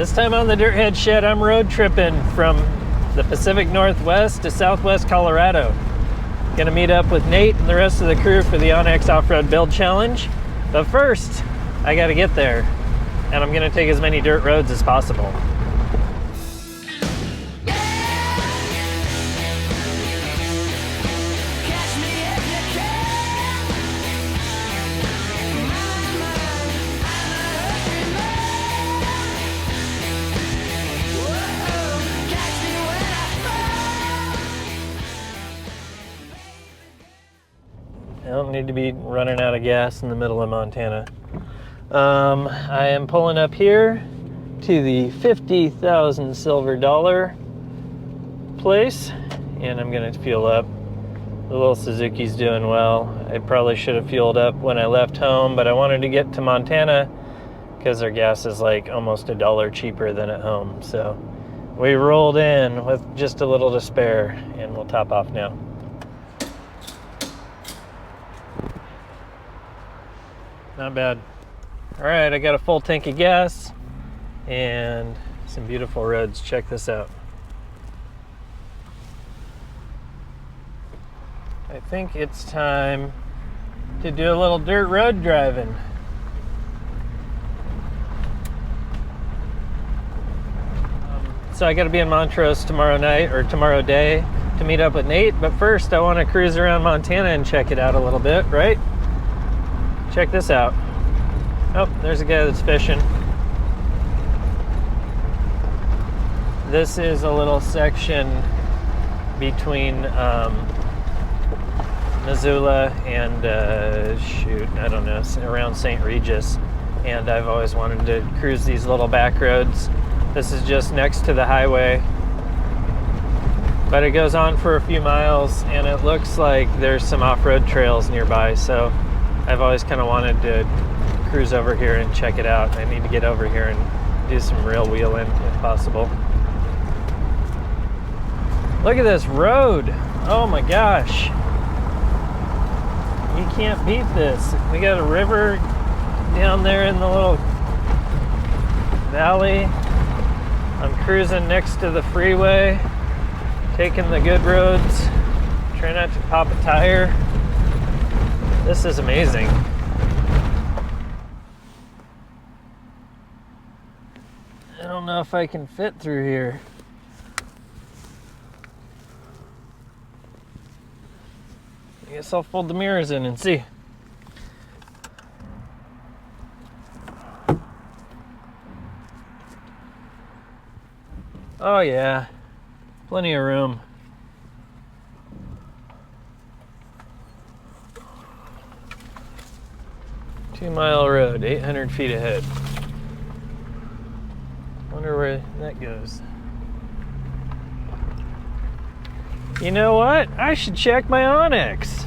This time on the Dirthead Shed, I'm road tripping from the Pacific Northwest to Southwest Colorado. Gonna meet up with Nate and the rest of the crew for the OnX Offroad Build Challenge. But first, I gotta get there, and I'm gonna take as many dirt roads as possible. I don't need to be running out of gas in the middle of Montana. I am pulling up here to the 50,000 silver dollar place, and I'm gonna fuel up. The little Suzuki's doing well. I probably should have fueled up when I left home, but I wanted to get to Montana because their gas is like almost $1 cheaper than at home. So we rolled in with just a little to spare, and we'll top off now. Not bad. All right, I got a full tank of gas and some beautiful roads. Check this out. I think it's time to do a little dirt road driving. So I got to be in Montrose tomorrow night or tomorrow day to meet up with Nate. But first, I want to cruise around Montana and check it out a little bit, right? Check this out. Oh, there's a guy that's fishing. This is a little section between Missoula and, I don't know, around St. Regis. And I've always wanted to cruise these little back roads. This is just next to the highway. But it goes on for a few miles, and it looks like there's some off-road trails nearby. So I've always kind of wanted to cruise over here and check it out. I need to get over here and do some real wheeling if possible. Look at this road. Oh my gosh. You can't beat this. We got a river down there in the little valley. I'm cruising next to the freeway, taking the good roads, trying not to pop a tire. This is amazing. I don't know if I can fit through here. I guess I'll fold the mirrors in and see. Oh yeah, plenty of room. Two-mile road, 800 feet ahead. Wonder where that goes. You know what? I should check my OnX.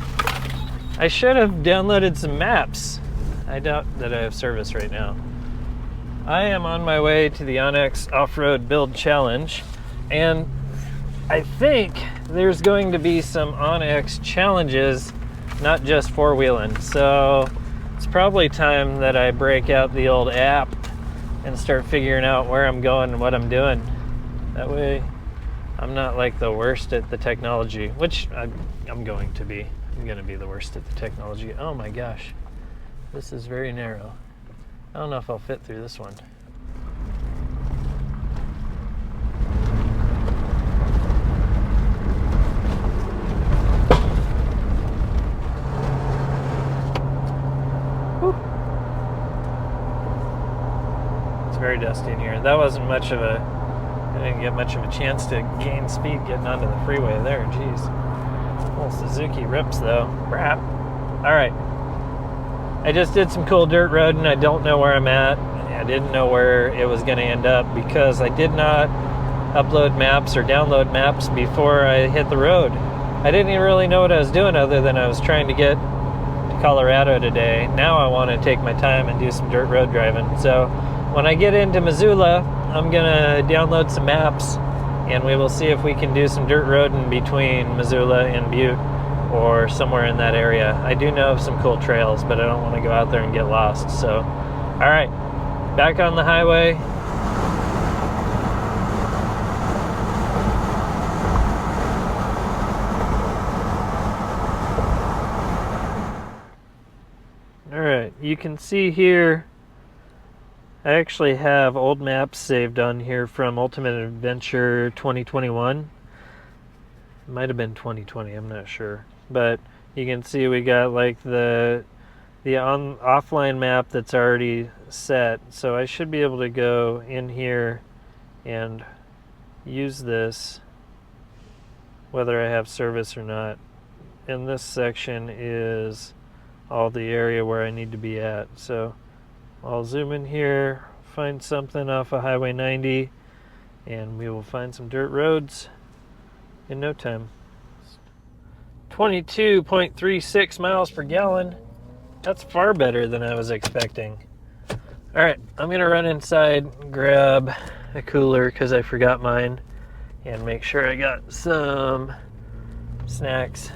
I should have downloaded some maps. I doubt that I have service right now. I am on my way to the OnX Offroad Build Challenge, and I think there's going to be some OnX challenges, not just four-wheeling. So it's probably time that I break out the old app and start figuring out where I'm going and what I'm doing. That way I'm not like the worst at the technology, which I'm going to be. I'm going to be the worst at the technology. Oh my gosh, this is very narrow. I don't know if I'll fit through this one. Very dusty in here. That wasn't much of a, I didn't get much of a chance to gain speed getting onto the freeway there. Jeez. Well, Suzuki rips though. Crap. All right. I just did some cool dirt road, and I don't know where I'm at. I didn't know where it was going to end up because I did not upload maps or download maps before I hit the road. I didn't even really know what I was doing other than I was trying to get to Colorado today. Now I want to take my time and do some dirt road driving. So when I get into Missoula, I'm gonna download some maps, and we will see if we can do some dirt roading between Missoula and Butte or somewhere in that area. I do know of some cool trails, but I don't want to go out there and get lost. So, all right, back on the highway. you can see here, I actually have old maps saved on here from Ultimate Adventure 2021. It might have been 2020, I'm not sure. But you can see we got like the offline map that's already set. So I should be able to go in here and use this whether I have service or not. And this section is all the area where I need to be at. So I'll zoom in here, find something off of Highway 90, and we will find some dirt roads in no time. 22.36 miles per gallon. That's far better than I was expecting. All right, I'm gonna run inside, grab a cooler because I forgot mine, and make sure I got some snacks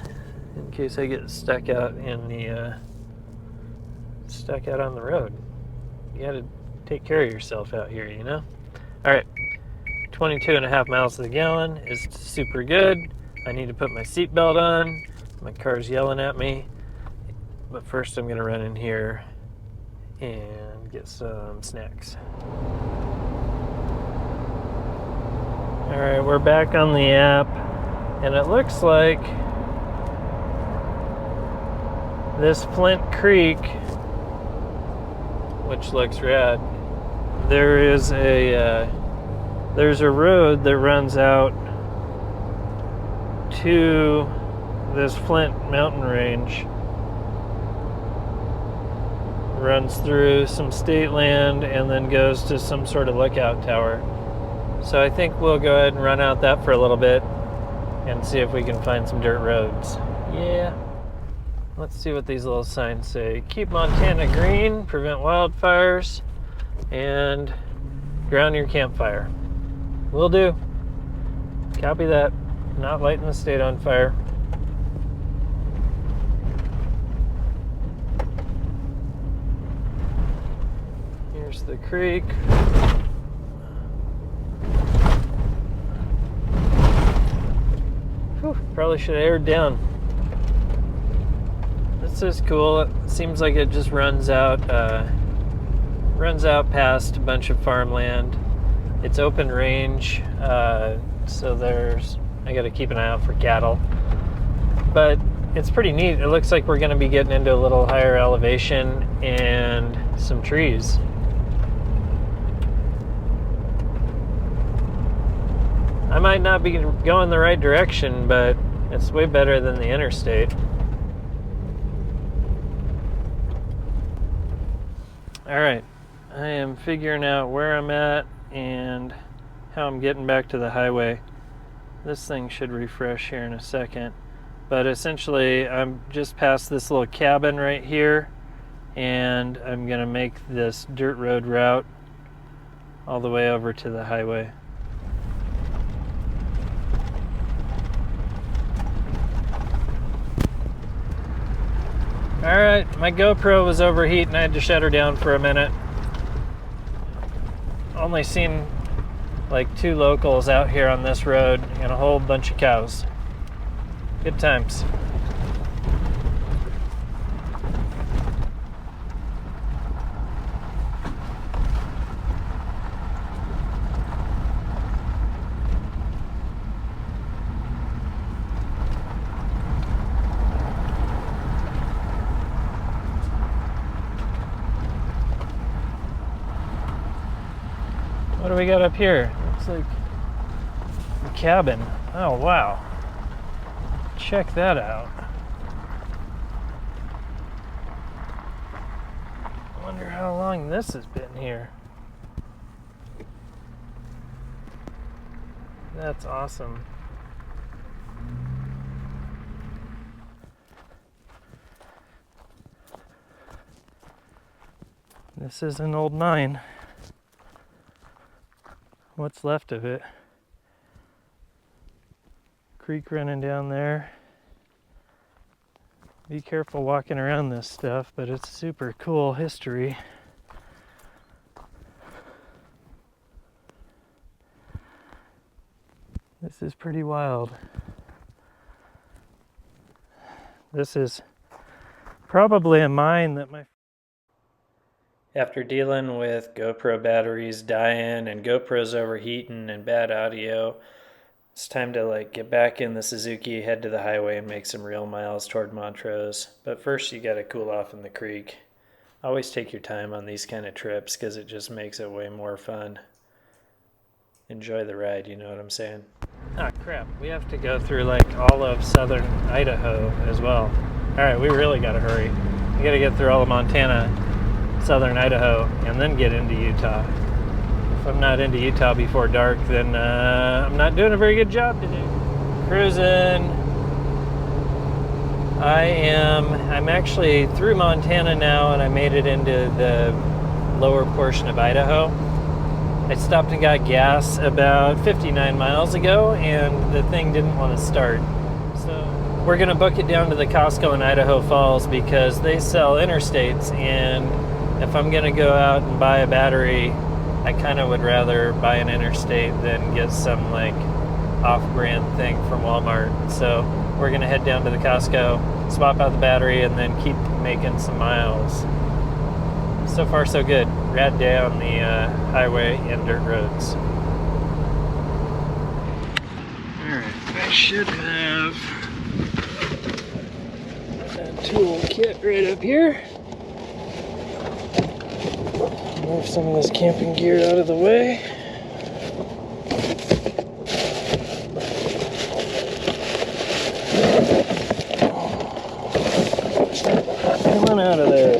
in case I get stuck out on the road. You gotta take care of yourself out here, you know? All right, 22.5 miles to the gallon is super good. I need to put my seatbelt on. My car's yelling at me. But first I'm gonna run in here and get some snacks. All right, we're back on the app, and it looks like this Flint Creek, which looks rad, there's a road that runs out to this Flint mountain range, runs through some state land and then goes to some sort of lookout tower. So I think we'll go ahead and run out that for a little bit and see if we can find some dirt roads. Yeah. Let's see what these little signs say. Keep Montana green, prevent wildfires, and ground your campfire. Will do. Copy that. Not lighting the state on fire. Here's the creek. Whew, probably should have aired down. This is cool. It seems like it just runs out past a bunch of farmland. It's open range, so I got to keep an eye out for cattle. But it's pretty neat. It looks like we're going to be getting into a little higher elevation and some trees. I might not be going the right direction, but it's way better than the interstate. All right, I am figuring out where I'm at and how I'm getting back to the highway. This thing should refresh here in a second. But essentially, I'm just past this little cabin right here, and I'm gonna make this dirt road route all the way over to the highway. All right, my GoPro was overheating. I had to shut her down for a minute. Only seen like 2 locals out here on this road and a whole bunch of cows. Good times. What do we got up here? Looks like a cabin. Oh, wow. Check that out. I wonder how long this has been here. That's awesome. This is an old 9. What's left of it. Creek running down there. Be careful walking around this stuff, but it's super cool history. This is pretty wild. This is probably a mine that After dealing with GoPro batteries dying and GoPros overheating and bad audio, it's time to get back in the Suzuki, head to the highway, and make some real miles toward Montrose. But first you gotta cool off in the creek. Always take your time on these kind of trips because it just makes it way more fun. Enjoy the ride, you know what I'm saying? Ah, crap. We have to go through all of southern Idaho as well. Alright, we really gotta hurry. We gotta get through all of Montana, southern Idaho, and then get into Utah. If I'm not into Utah before dark, then I'm not doing a very good job today. Cruising. I'm actually through Montana now, and I made it into the lower portion of Idaho. I stopped and got gas about 59 miles ago, and the thing didn't want to start. So we're gonna book it down to the Costco in Idaho Falls because they sell interstates, and if I'm gonna go out and buy a battery, I kind of would rather buy an interstate than get some off-brand thing from Walmart. So we're gonna head down to the Costco, swap out the battery, and then keep making some miles. So far so good. Rad day on the highway and dirt roads. Alright, I should have that tool kit right up here. Move some of this camping gear out of the way. Come on out of there.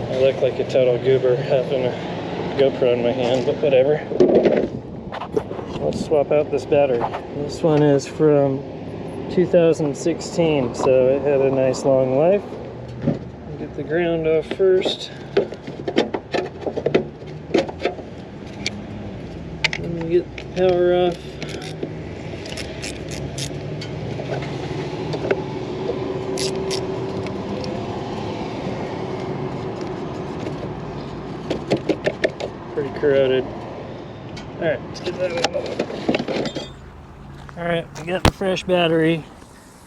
I look like a total goober having a GoPro in my hand, but whatever. Let's swap out this battery. This one is from 2016, so it had a nice long life. Get the ground off first. Then we get the power off. Pretty corroded. Alright, let's get that out. Alright, we got the fresh battery.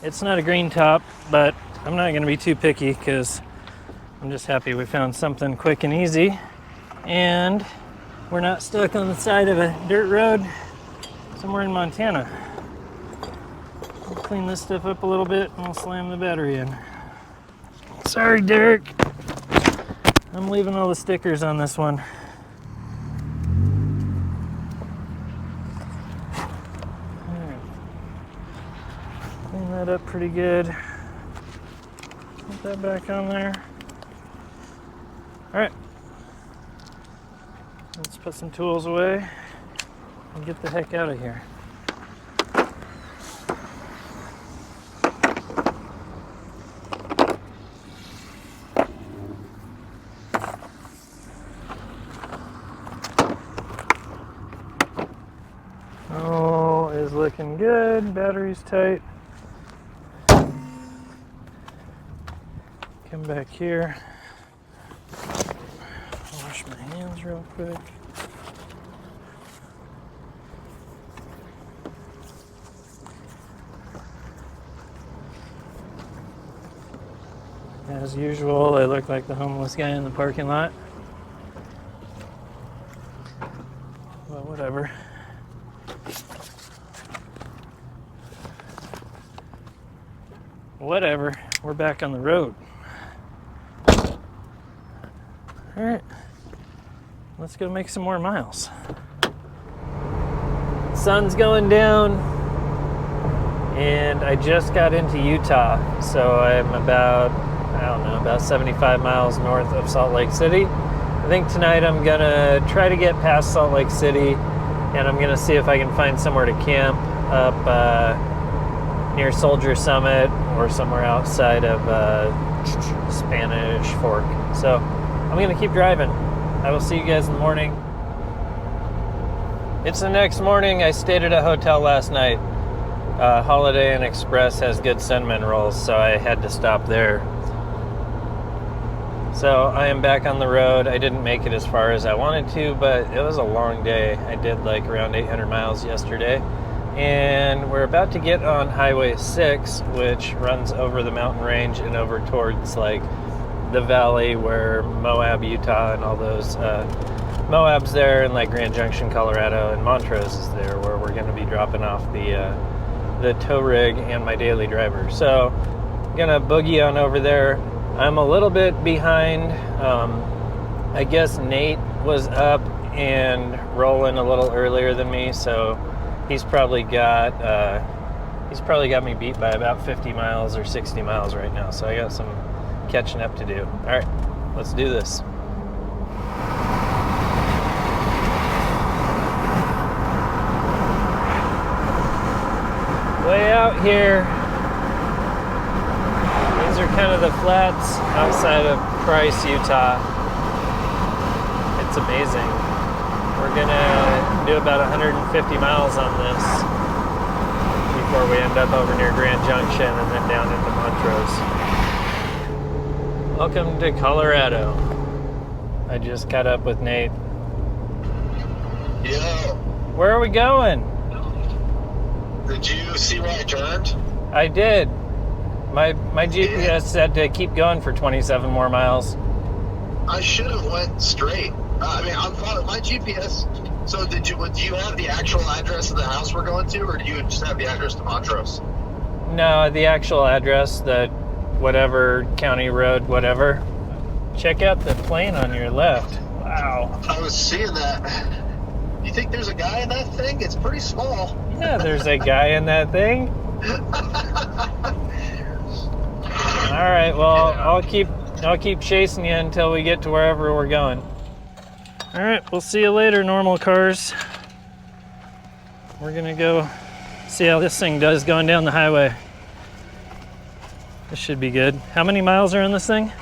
It's not a green top, but I'm not going to be too picky because I'm just happy we found something quick and easy, and we're not stuck on the side of a dirt road somewhere in Montana. We'll clean this stuff up a little bit and we'll slam the battery in. Sorry, Derek. I'm leaving all the stickers on this one. Alright. Clean that up pretty good. Put that back on there. Alright, let's put some tools away and get the heck out of here. Oh, is looking good. Battery's tight. Come back here. Wash my hands real quick. As usual, I look like the homeless guy in the parking lot. Well, whatever. Whatever. We're back on the road. Alright, let's go make some more miles. Sun's going down, and I just got into Utah, so I'm about 75 miles north of Salt Lake City. I think tonight I'm gonna try to get past Salt Lake City, and I'm gonna see if I can find somewhere to camp up near Soldier Summit or somewhere outside of Spanish Fork. So I'm gonna keep driving. I will see you guys in the morning. It's the next morning. I stayed at a hotel last night. Holiday Inn Express has good cinnamon rolls, so I had to stop there. So I am back on the road. I didn't make it as far as I wanted to, but it was a long day. I did around 800 miles yesterday. And we're about to get on Highway 6, which runs over the mountain range and over towards the valley where Moab, Utah, and all those Moab's there, and like Grand Junction, Colorado, and Montrose is there, where we're going to be dropping off the tow rig and my daily driver. So I'm gonna boogie on over there. I'm a little bit behind. I guess Nate was up and rolling a little earlier than me, so he's probably got me beat by about 50 miles or 60 miles right now. So I got some catching up to do. All right, let's do this. Way out here, these are kind of the flats outside of Price, Utah. It's amazing. We're gonna do about 150 miles on this before we end up over near Grand Junction and then down into Montrose. Welcome to Colorado. I just caught up with Nate. Yo. Where are we going? Did you see where I turned? I did. My GPS said to keep going for 27 more miles. I should have went straight. I'm following my GPS. So do you have the actual address of the house we're going to, or do you just have the address to Montrose? No, the actual address, the whatever county road, whatever. Check out the plane on your left. Wow. I was seeing that. You think there's a guy in that thing? It's pretty small. Yeah, there's a guy in that thing. All right, well, yeah. I'll keep chasing you until we get to wherever we're going. All right, we'll see you later, normal cars. We're gonna go see how this thing does going down the highway. This should be good. How many miles are in this thing?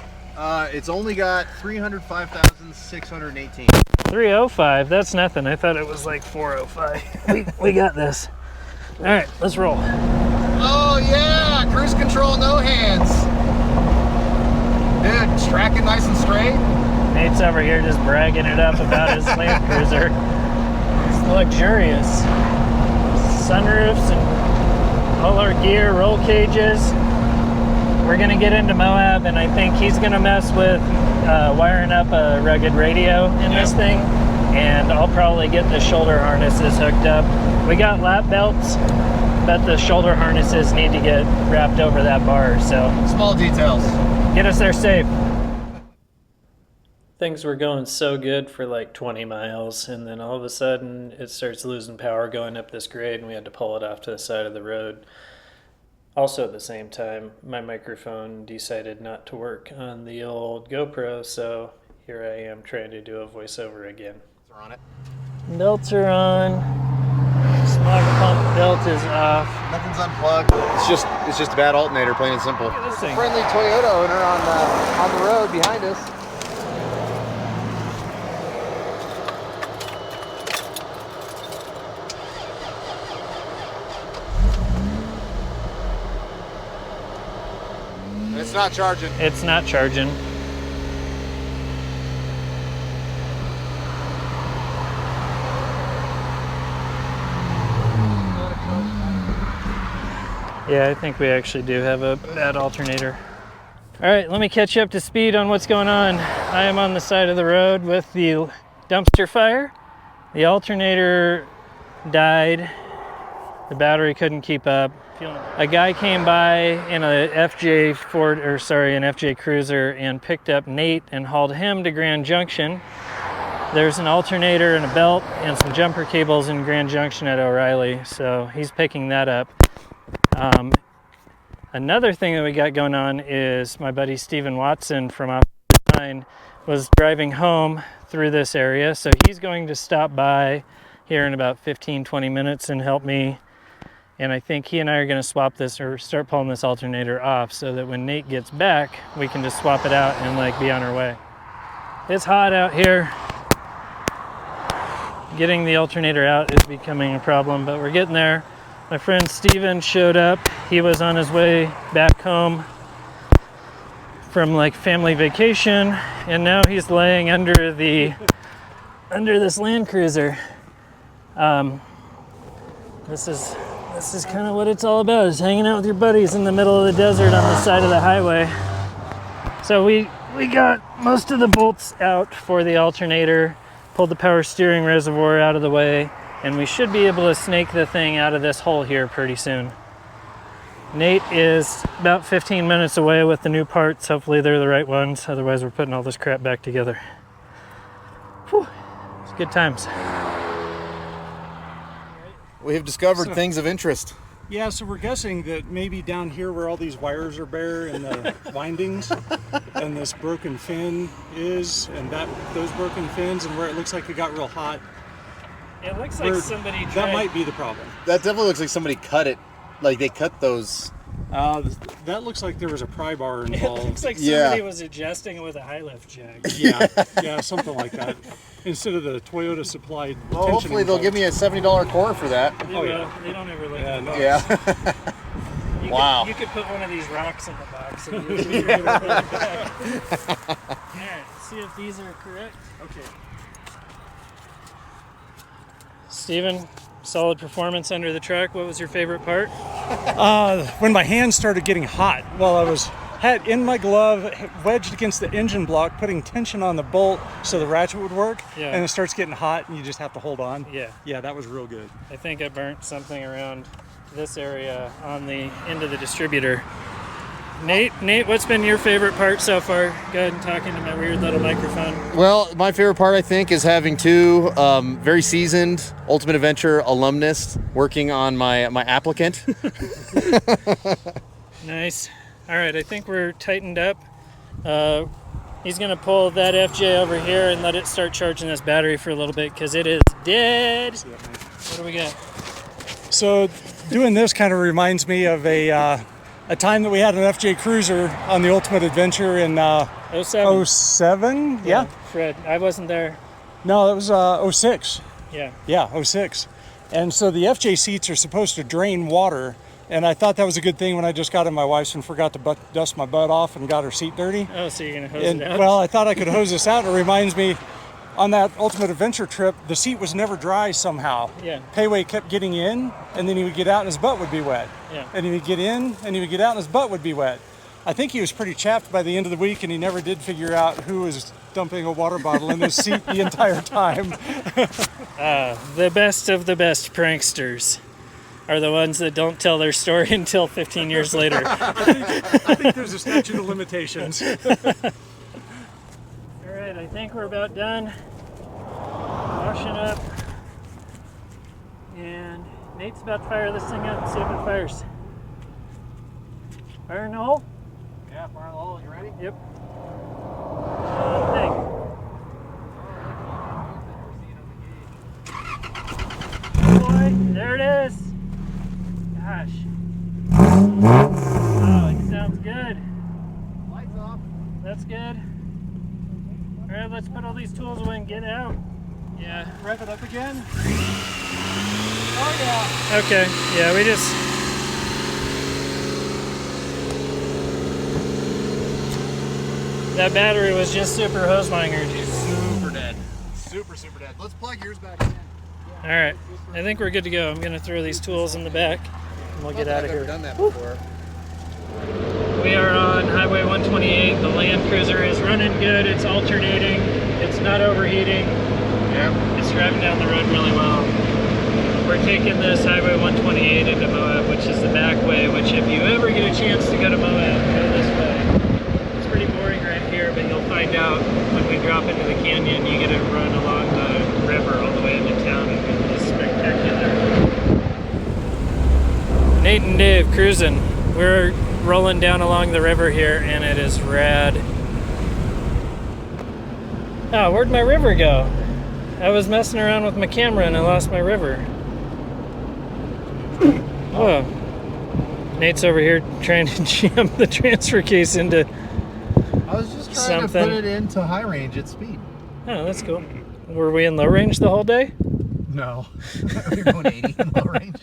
It's only got 305,618. 305, that's nothing. I thought it was like 405. we got this. All right, let's roll. Oh yeah, cruise control, no hands. Dude, it's tracking nice and straight. Nate's over here just bragging it up about his Land Cruiser. It's luxurious. Sunroofs and all our gear, roll cages. We're gonna get into Moab, and I think he's gonna mess with wiring up a rugged radio in this thing, and I'll probably get the shoulder harnesses hooked up. We got lap belts, but the shoulder harnesses need to get wrapped over that bar, so. Small details. Get us there safe. Things were going so good for like 20 miles, and then all of a sudden it starts losing power going up this grade, and we had to pull it off to the side of the road. Also at the same time, my microphone decided not to work on the old GoPro, so here I am trying to do a voiceover again. Belts are on it. Belts are on. Smog pump belt is off. Nothing's unplugged. It's just a bad alternator, plain and simple. Look at this thing. Friendly Toyota owner on the road behind us. It's not charging. It's not charging. Yeah, I think we actually do have a bad alternator. All right, let me catch you up to speed on what's going on. I am on the side of the road with the dumpster fire. The alternator died. The battery couldn't keep up. A guy came by in a FJ Cruiser and picked up Nate and hauled him to Grand Junction. There's an alternator and a belt and some jumper cables in Grand Junction at O'Reilly, so he's picking that up. Another thing that we got going on is my buddy Steven Watson from Off Design was driving home through this area, so he's going to stop by here in about 15-20 minutes and help me. And I think he and I are going to swap this or start pulling this alternator off so that when Nate gets back, we can just swap it out and like be on our way. It's hot out here. Getting the alternator out is becoming a problem, but we're getting there. My friend Steven showed up. He was on his way back home from like family vacation, and now he's laying under this Land Cruiser. This is kind of what it's all about, is hanging out with your buddies in the middle of the desert on the side of the highway. So we we got most of the bolts out for the alternator, pulled the power steering reservoir out of the way, and we should be able to snake the thing out of this hole here pretty soon. Nate is about 15 minutes away with the new parts. Hopefully they're the right ones, otherwise we're putting all this crap back together. Whew. It's good times. We have discovered things of interest. Yeah, so we're guessing that maybe down here where all these wires are bare and the windings and this broken fin is, and those broken fins, and where it looks like it got real hot. It looks like somebody tried. That might be the problem. That definitely looks like somebody cut it. Like they cut those. That looks like there was a pry bar involved. It looks like somebody was adjusting it with a high lift jack. Yeah, something like that. Instead of the Toyota supplied. Well, hopefully they'll give me a $70 core for that. They will. They don't ever let me. Yeah. Wow. You could put one of these rocks in the box and use it. All right, let's see if these are correct. Okay. Steven, solid performance under the truck. What was your favorite part? When my hands started getting hot while I had in my glove, wedged against the engine block, putting tension on the bolt so the ratchet would work, and it starts getting hot and you just have to hold on. Yeah, that was real good. I think I burnt something around this area on the end of the distributor. Nate, what's been your favorite part so far? Go ahead and talk into my weird little microphone. Well, my favorite part, I think, is having two very seasoned Ultimate Adventure alumnus working on my applicant. Nice. All right, I think we're tightened up. He's going to pull that FJ over here and let it start charging this battery for a little bit because it is dead. What do we got? So doing this kind of reminds me of a time that we had an FJ Cruiser on the Ultimate Adventure in 07? Yeah. Fred, I wasn't there. No, that was 06. Yeah, 06. And so the FJ seats are supposed to drain water, and I thought that was a good thing when I just got in my wife's and forgot to dust my butt off and got her seat dirty. Oh, so you're going to hose it out? Well, I thought I could hose this out. It reminds me, on that Ultimate Adventure trip, the seat was never dry somehow. Yeah. Payway kept getting in, and then he would get out and his butt would be wet. Yeah. And he would get in, and he would get out and his butt would be wet. I think he was pretty chapped by the end of the week, and he never did figure out who was dumping a water bottle in his seat the entire time. The best of the best pranksters are the ones that don't tell their story until 15 years later. I think there's a statute of limitations. All right, I think we're about done washing up, and Nate's about to fire this thing up and see if it fires. Fire in the hole? Yeah, fire the hole. You ready? Yep. Boy, there it is. Gosh. Oh, it sounds good. Lights off. That's good. All right, let's put all these tools away and get out. Yeah. Rev it up again. Oh, yeah. Okay. Yeah, we just. That battery was just super hose-wanger juice. Super dead. Super dead. Let's plug yours back in. All right. I think we're good to go. I'm going to throw these tools in the back, and we'll get out of here. I've never done that before. We are on Highway 128. The Land Cruiser is running good. It's alternating. It's not overheating. Yep. It's driving down the road really well. We're taking this Highway 128 into Moab, which is the back way, which if you ever get a chance to go to Moab, go this way. It's pretty boring right here, but you'll find out when we drop into the canyon, you get to run along the river all the way into town, and it's spectacular. Nate and Dave cruising. We're rolling down along the river here, and it is rad. Oh, where'd my river go? I was messing around with my camera and I lost my river. Whoa. Nate's over here trying to jam the transfer case into I was just trying to put it into high range at speed. Oh, that's cool. Were we in low range the whole day? No. We're going 80 in low range.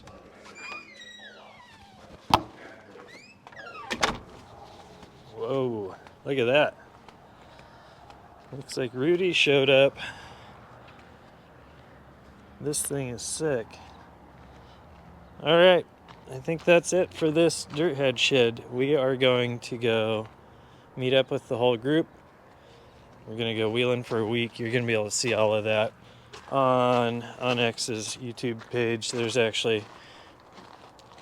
Whoa, look at that. Looks like Rudy showed up. This thing is sick. All right, I think that's it for this Dirthead Shed. We are going to go meet up with the whole group We're gonna go wheeling for a week. You're gonna be able to see all of that on OnX's YouTube page. There's actually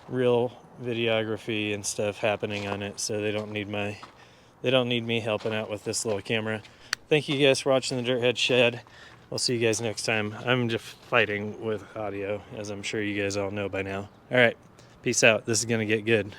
real videography and stuff happening on it, so they don't need me helping out with this little camera. Thank you guys for watching the Dirthead Shed. We'll see you guys next time. I'm just fighting with audio, as I'm sure you guys all know by now. All right, peace out. This is gonna get good.